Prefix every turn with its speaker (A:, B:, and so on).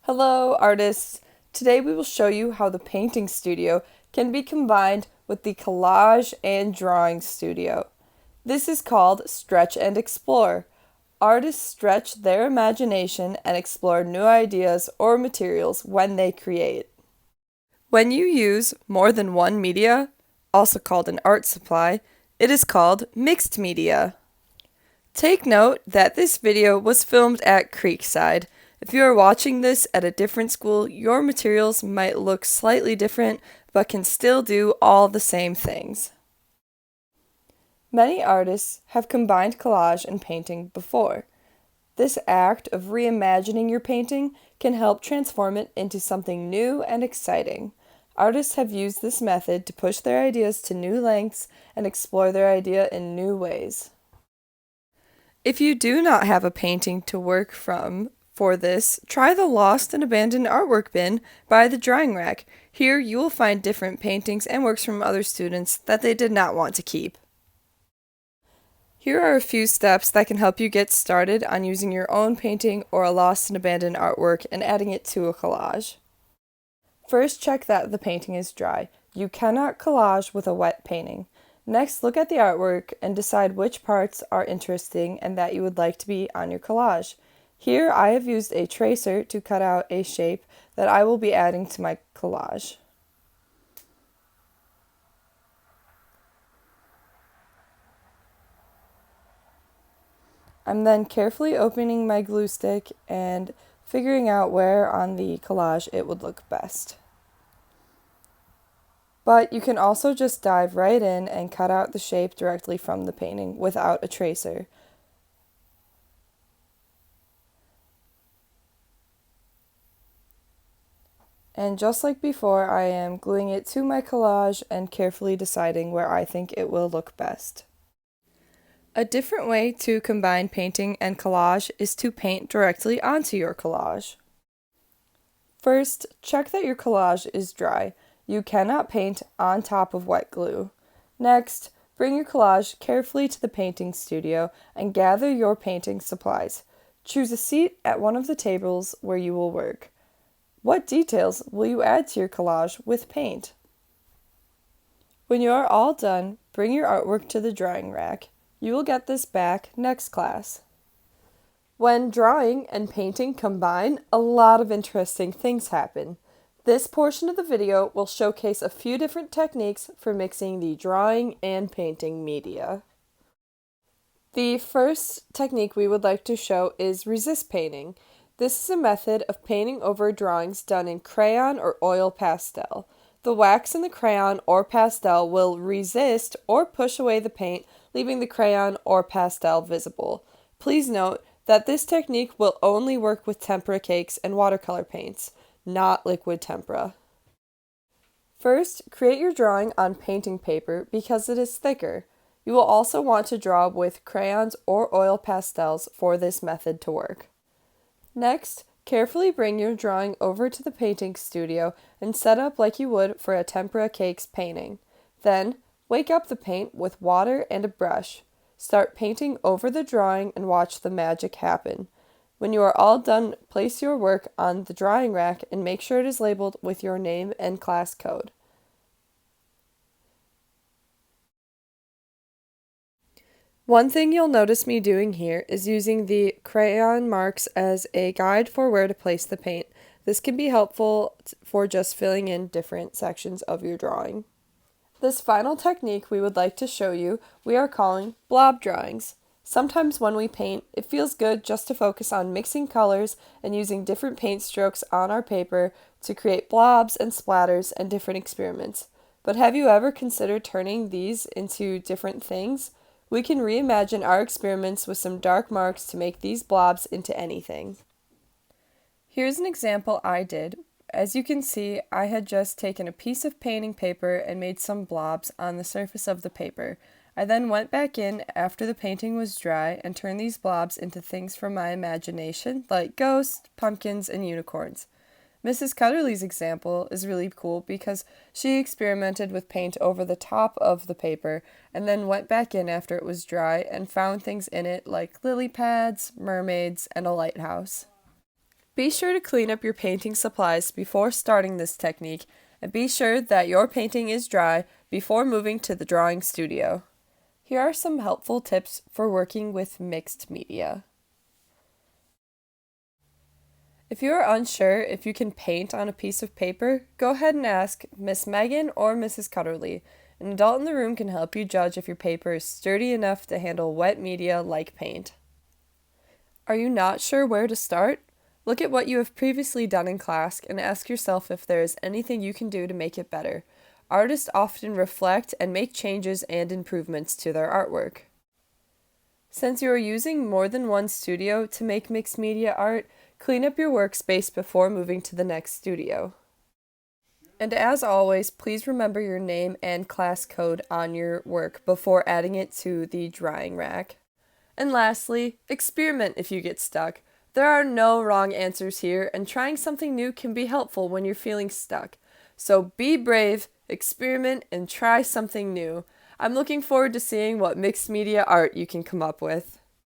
A: Hello, artists! Today we will show you how the painting studio can be combined with the collage and drawing studio. This is called Stretch and Explore. Artists stretch their imagination and explore new ideas or materials when they create. When you use more than one media, also called an art supply, it is called mixed media. Take note that this video was filmed at Creekside. If you are watching this at a different school, your materials might look slightly different, but can still do all the same things. Many artists have combined collage and painting before. This act of reimagining your painting can help transform it into something new and exciting. Artists have used this method to push their ideas to new lengths and explore their idea in new ways. If you do not have a painting to work from for this, try the Lost and Abandoned Artwork bin by the Drawing Rack. Here you will find different paintings and works from other students that they did not want to keep. Here are a few steps that can help you get started on using your own painting or a lost and abandoned artwork and adding it to a collage. First, check that the painting is dry. You cannot collage with a wet painting. Next, look at the artwork and decide which parts are interesting and that you would like to be on your collage. Here, I have used a tracer to cut out a shape that I will be adding to my collage. I'm then carefully opening my glue stick and figuring out where on the collage it would look best. But you can also just dive right in and cut out the shape directly from the painting without a tracer. And just like before, I am gluing it to my collage and carefully deciding where I think it will look best. A different way to combine painting and collage is to paint directly onto your collage. First, check that your collage is dry. You cannot paint on top of wet glue. Next, bring your collage carefully to the painting studio and gather your painting supplies. Choose a seat at one of the tables where you will work. What details will you add to your collage with paint? When you are all done, bring your artwork to the drawing rack. You will get this back next class. When drawing and painting combine, a lot of interesting things happen. This portion of the video will showcase a few different techniques for mixing the drawing and painting media. The first technique we would like to show is resist painting. This is a method of painting over drawings done in crayon or oil pastel. The wax in the crayon or pastel will resist or push away the paint, leaving the crayon or pastel visible. Please note that this technique will only work with tempera cakes and watercolor paints, not liquid tempera. First, create your drawing on painting paper because it is thicker. You will also want to draw with crayons or oil pastels for this method to work. Next, carefully bring your drawing over to the painting studio and set up like you would for a tempera cakes painting. Then, wake up the paint with water and a brush. Start painting over the drawing and watch the magic happen. When you are all done, place your work on the drawing rack and make sure it is labeled with your name and class code. One thing you'll notice me doing here is using the crayon marks as a guide for where to place the paint. This can be helpful for just filling in different sections of your drawing. This final technique we would like to show you we are calling blob drawings. Sometimes when we paint, it feels good just to focus on mixing colors and using different paint strokes on our paper to create blobs and splatters and different experiments. But have you ever considered turning these into different things? We can reimagine our experiments with some dark marks to make these blobs into anything. Here's an example I did. As you can see, I had just taken a piece of painting paper and made some blobs on the surface of the paper. I then went back in after the painting was dry and turned these blobs into things from my imagination, like ghosts, pumpkins, and unicorns. Mrs. Cutterly's example is really cool because she experimented with paint over the top of the paper and then went back in after it was dry and found things in it like lily pads, mermaids, and a lighthouse. Be sure to clean up your painting supplies before starting this technique, and be sure that your painting is dry before moving to the drawing studio. Here are some helpful tips for working with mixed media. If you are unsure if you can paint on a piece of paper, go ahead and ask Miss Megan or Mrs. Cutterly. An adult in the room can help you judge if your paper is sturdy enough to handle wet media like paint. Are you not sure where to start? Look at what you have previously done in class and ask yourself if there is anything you can do to make it better. Artists often reflect and make changes and improvements to their artwork. Since you are using more than one studio to make mixed media art, clean up your workspace before moving to the next studio. And as always, please remember your name and class code on your work before adding it to the drying rack. And lastly, experiment if you get stuck. There are no wrong answers here, and trying something new can be helpful when you're feeling stuck. So be brave, experiment, and try something new. I'm looking forward to seeing what mixed media art you can come up with.